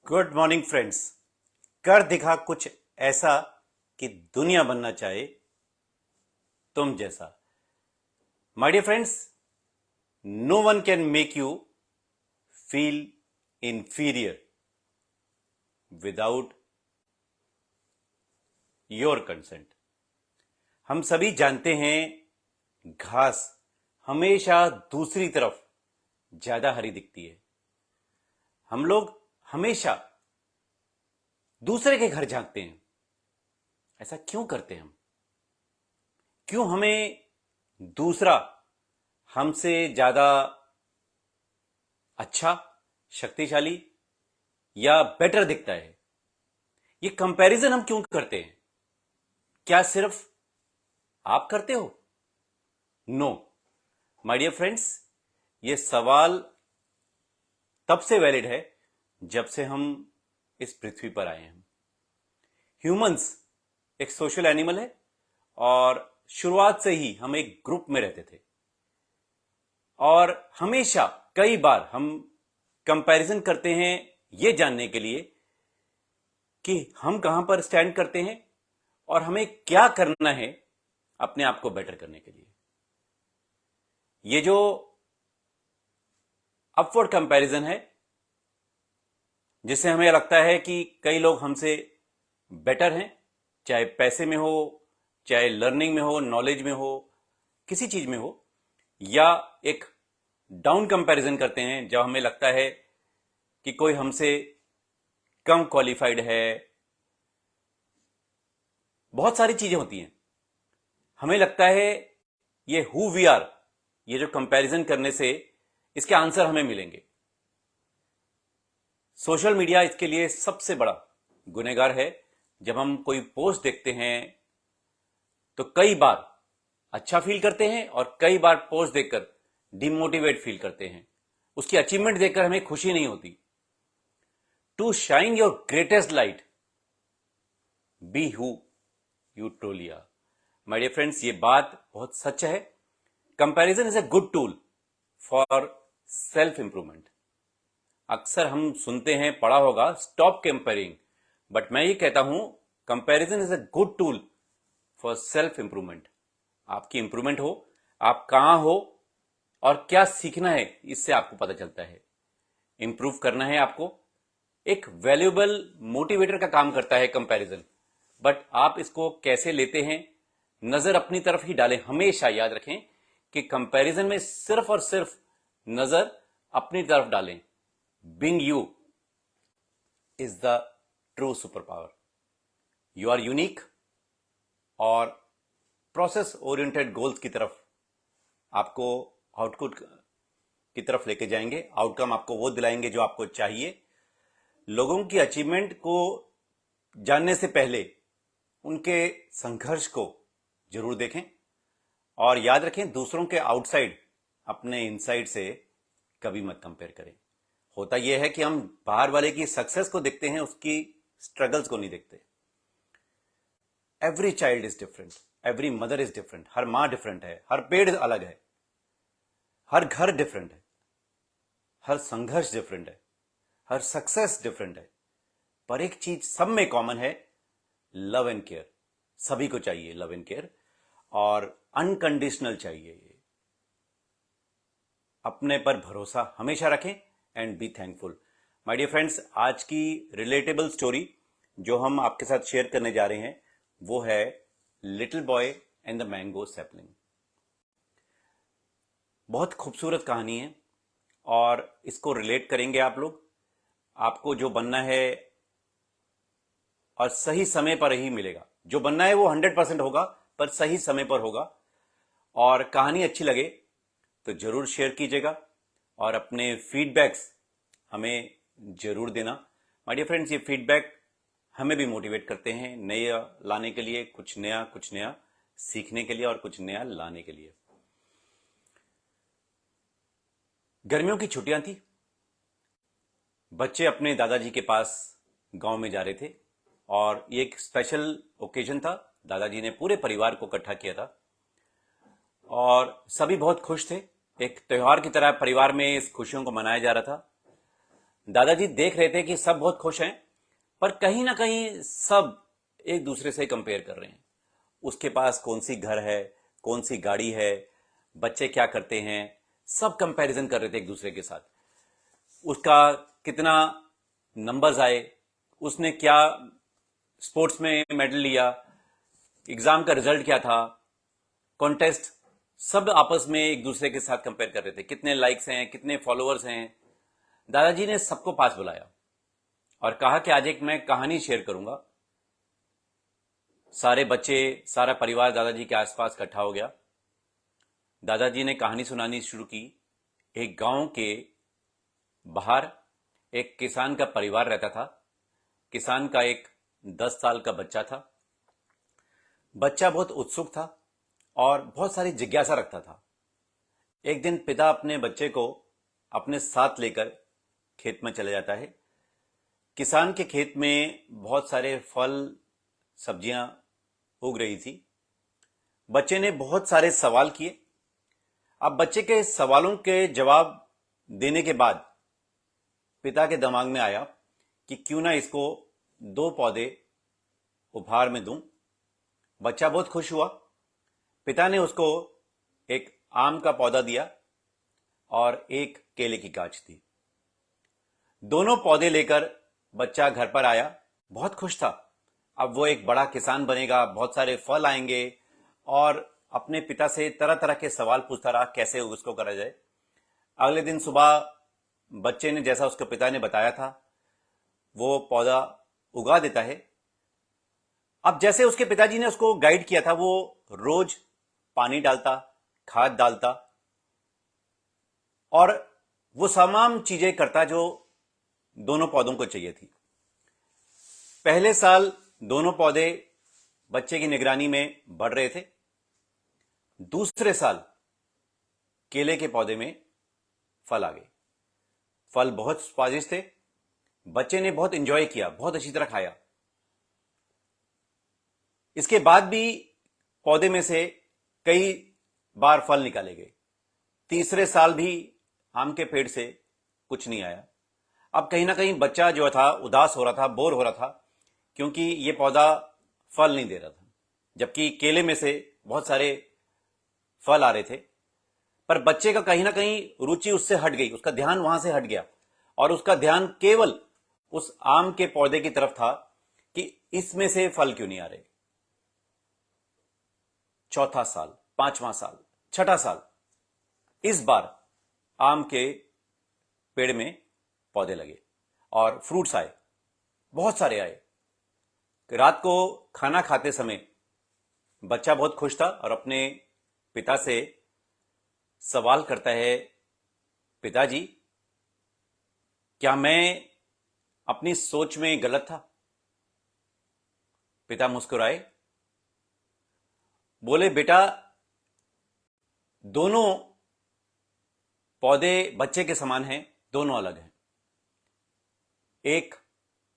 Good morning friends. कर दिखा कुछ ऐसा कि दुनिया बनना चाहे तुम जैसा। My dear friends, no one can make you feel inferior without your consent. हम सभी जानते हैं घास हमेशा दूसरी तरफ ज्यादा हरी दिखती है। हम लोग हमेशा दूसरे के घर झांकते हैं। ऐसा क्यों करते हैं हम? क्यों हमें दूसरा हमसे ज्यादा अच्छा, शक्तिशाली या बेटर दिखता है? ये कंपैरिजन हम क्यों करते हैं? क्या सिर्फ आप करते हो? नो माय डियर फ्रेंड्स, ये सवाल तब से वैलिड है जब से हम इस पृथ्वी पर आए हैं। ह्यूमंस एक सोशल एनिमल है और शुरुआत से ही हम एक ग्रुप में रहते थे और हमेशा कई बार हम कंपैरिजन करते हैं ये जानने के लिए कि हम कहां पर स्टैंड करते हैं और हमें क्या करना है अपने आप को बेटर करने के लिए। ये जो अपवर्ड कंपैरिजन है, जिससे हमें लगता है कि कई लोग हमसे बेटर हैं, चाहे पैसे में हो, चाहे लर्निंग में हो, नॉलेज में हो, किसी चीज में हो, या एक डाउन कंपैरिजन करते हैं जब हमें लगता है कि कोई हमसे कम क्वालिफाइड है। बहुत सारी चीजें होती हैं। हमें लगता है ये हु वी आर, ये जो कंपैरिजन करने से इसके आंसर हमें मिलेंगे। सोशल मीडिया इसके लिए सबसे बड़ा गुनहगार है। जब हम कोई पोस्ट देखते हैं तो कई बार अच्छा फील करते हैं और कई बार पोस्ट देखकर डिमोटिवेट फील करते हैं। उसकी अचीवमेंट देखकर हमें खुशी नहीं होती। To shine your greatest light, be who you truly are. My dear friends, ये बात बहुत सच है। Comparison is a good tool for self improvement. अक्सर हम सुनते हैं, पढ़ा होगा, स्टॉप कंपेयरिंग, बट मैं ये कहता हूं comparison is a good tool for self improvement. आपकी इंप्रूवमेंट हो, आप कहां हो और क्या सीखना है, इससे आपको पता चलता है। इंप्रूव करना है आपको। एक वैल्यूएबल मोटिवेटर का काम करता है कंपैरिजन, बट आप इसको कैसे लेते हैं, नजर अपनी तरफ ही डालें। हमेशा याद रखें कि कंपैरिजन में सिर्फ और सिर्फ नजर अपनी तरफ डालें। Being you is the true super power. You are unique और प्रोसेस ओरिएंटेड गोल्स की तरफ आपको आउटपुट की तरफ लेके जाएंगे। आउटकम आपको वो दिलाएंगे जो आपको चाहिए। लोगों की अचीवमेंट को जानने से पहले उनके संघर्ष को जरूर देखें और याद रखें, दूसरों के आउटसाइड अपने इनसाइड से कभी मत कंपेयर करें। होता यह है कि हम बाहर वाले की सक्सेस को देखते हैं, उसकी स्ट्रगल्स को नहीं देखते। Every child is different, every mother is different. हर मां डिफरेंट है, हर पेड़ अलग है, हर घर डिफरेंट है, हर संघर्ष डिफरेंट है, हर सक्सेस डिफरेंट है। पर एक चीज सब में कॉमन है, लव एंड केयर। सभी को चाहिए लव एंड केयर, और अनकंडीशनल चाहिए। अपने पर भरोसा हमेशा रखें and be thankful. My dear friends, आज की रिलेटेबल स्टोरी जो हम आपके साथ शेयर करने जा रहे हैं वो है little boy and the mango sapling. बहुत खूबसूरत कहानी है और इसको रिलेट करेंगे आप लोग। आपको जो बनना है और सही समय पर ही मिलेगा। जो बनना है वो 100% होगा, पर सही समय पर होगा। और कहानी अच्छी लगे तो जरूर शेयर कीजिएगा और अपने फीडबैक्स हमें जरूर देना। माय डियर फ्रेंड्स, ये फीडबैक हमें भी मोटिवेट करते हैं नए लाने के लिए, कुछ नया सीखने के लिए और कुछ नया लाने के लिए। गर्मियों की छुट्टियां थी। बच्चे अपने दादाजी के पास गांव में जा रहे थे और ये एक स्पेशल ओकेजन था। दादाजी ने पूरे परिवार को इकट्ठा किया था और सभी बहुत खुश थे। एक त्योहार की तरह परिवार में इस खुशियों को मनाया जा रहा था। दादाजी देख रहे थे कि सब बहुत खुश हैं, पर कहीं ना कहीं सब एक दूसरे से कंपेयर कर रहे हैं। उसके पास कौन सी घर है, कौन सी गाड़ी है, बच्चे क्या करते हैं, सब कंपैरिजन कर रहे थे एक दूसरे के साथ। उसका कितना नंबर्स आए, उसने क्या स्पोर्ट्स में मेडल लिया, एग्जाम का रिजल्ट क्या था, कॉन्टेस्ट, सब आपस में एक दूसरे के साथ कंपेयर कर रहे थे। कितने लाइक्स हैं, कितने फॉलोअर्स हैं। दादाजी ने सबको पास बुलाया और कहा कि आज एक मैं कहानी शेयर करूंगा। सारे बच्चे, सारा परिवार दादाजी के आसपास इकट्ठा हो गया। दादाजी ने कहानी सुनानी शुरू की। एक गांव के बाहर एक किसान का परिवार रहता था। किसान का एक 10 साल का बच्चा था। बच्चा बहुत उत्सुक था और बहुत सारी जिज्ञासा रखता था। एक दिन पिता अपने बच्चे को अपने साथ लेकर खेत में चले जाता है। किसान के खेत में बहुत सारे फल, सब्जियां उग रही थी। बच्चे ने बहुत सारे सवाल किए। अब बच्चे के सवालों के जवाब देने के बाद पिता के दिमाग में आया कि क्यों ना इसको 2 पौधे उपहार में दूं। बच्चा बहुत खुश हुआ। पिता ने उसको एक आम का पौधा दिया और एक केले की गाछ दी। दोनों पौधे लेकर बच्चा घर पर आया, बहुत खुश था। अब वो एक बड़ा किसान बनेगा, बहुत सारे फल आएंगे, और अपने पिता से तरह तरह के सवाल पूछता रहा कैसे उसको करा जाए। अगले दिन सुबह बच्चे ने जैसा उसके पिता ने बताया था वो पौधा उगा देता है। अब जैसे उसके पिताजी ने उसको गाइड किया था, वो रोज पानी डालता, खाद डालता और वो तमाम चीजें करता जो दोनों पौधों को चाहिए थी। पहले साल दोनों पौधे बच्चे की निगरानी में बढ़ रहे थे। दूसरे साल केले के पौधे में फल आ गए। फल बहुत स्वादिष्ट थे। बच्चे ने बहुत एंजॉय किया, बहुत अच्छी तरह खाया। इसके बाद भी पौधे में से कई बार फल निकाले गए। तीसरे साल भी आम के पेड़ से कुछ नहीं आया। अब कहीं ना कहीं बच्चा जो था उदास हो रहा था, बोर हो रहा था, क्योंकि ये पौधा फल नहीं दे रहा था, जबकि केले में से बहुत सारे फल आ रहे थे। पर बच्चे का कहीं ना कहीं रुचि उससे हट गई, उसका ध्यान वहां से हट गया और उसका ध्यान केवल उस आम के पौधे की तरफ था कि इसमें से फल क्यों नहीं आ रहे। चौथा साल, 5वां साल, 6ठा साल, इस बार आम के पेड़ में पौधे लगे और फ्रूट्स आए, बहुत सारे आए। रात को खाना खाते समय बच्चा बहुत खुश था और अपने पिता से सवाल करता है, पिताजी क्या मैं अपनी सोच में गलत था? पिता मुस्कुराए, बोले बेटा दोनों पौधे बच्चे के समान हैं, दोनों अलग हैं। एक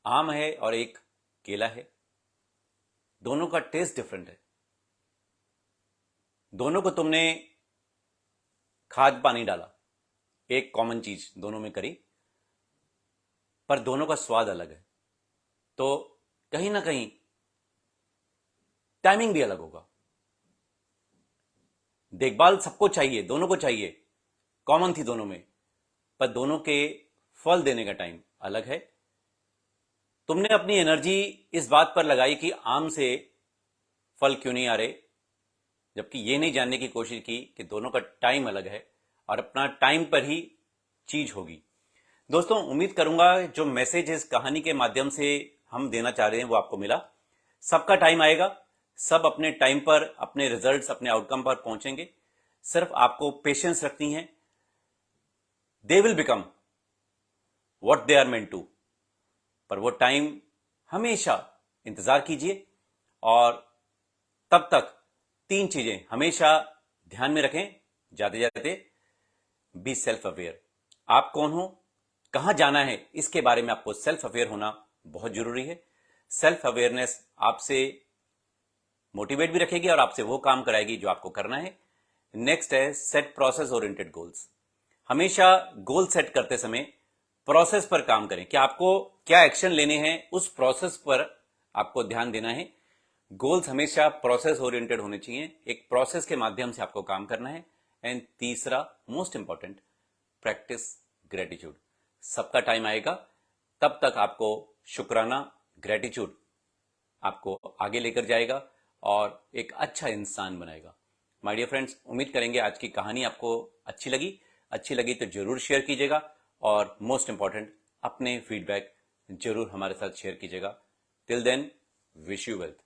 आम है और एक केला है। दोनों का टेस्ट डिफरेंट है। दोनों को तुमने खाद पानी डाला, एक कॉमन चीज दोनों में करी, पर दोनों का स्वाद अलग है। तो कहीं ना कहीं टाइमिंग भी अलग होगा। देखभाल सबको चाहिए, दोनों को चाहिए, कॉमन थी दोनों में, पर दोनों के फल देने का टाइम अलग है। तुमने अपनी एनर्जी इस बात पर लगाई कि आम से फल क्यों नहीं आ रहे, जबकि ये नहीं जानने की कोशिश की कि दोनों का टाइम अलग है और अपना टाइम पर ही चीज होगी। दोस्तों, उम्मीद करूंगा जो मैसेज इस कहानी के माध्यम से हम देना चाह रहे हैं वो आपको मिला। सबका टाइम आएगा, सब अपने टाइम पर अपने रिजल्ट्स, अपने आउटकम पर पहुंचेंगे। सिर्फ आपको पेशेंस रखनी है। They will become what they are meant to. पर वो टाइम हमेशा इंतजार कीजिए और तब तक 3 चीजें हमेशा ध्यान में रखें जाते जाते। Be self aware. आप कौन हो, कहां जाना है, इसके बारे में आपको सेल्फ अवेयर होना बहुत जरूरी है। सेल्फ अवेयरनेस आपसे मोटिवेट भी रखेगी और आपसे वो काम कराएगी जो आपको करना है। नेक्स्ट है सेट प्रोसेस ओरिएंटेड गोल्स। हमेशा गोल सेट करते समय प्रोसेस पर काम करें कि आपको क्या एक्शन लेने हैं, उस प्रोसेस पर आपको ध्यान देना है। गोल्स हमेशा प्रोसेस ओरिएंटेड होने चाहिए, एक प्रोसेस के माध्यम से आपको काम करना है। एंड तीसरा मोस्ट इंपॉर्टेंट, प्रैक्टिस ग्रेटिट्यूड। सबका टाइम आएगा, तब तक आपको शुक्राना, ग्रेटिट्यूड आपको आगे लेकर जाएगा और एक अच्छा इंसान बनाएगा। माय डियर फ्रेंड्स, उम्मीद करेंगे आज की कहानी आपको अच्छी लगी तो जरूर शेयर कीजिएगा और मोस्ट इंपॉर्टेंट अपने फीडबैक जरूर हमारे साथ शेयर कीजिएगा। Till then, wish you wealth.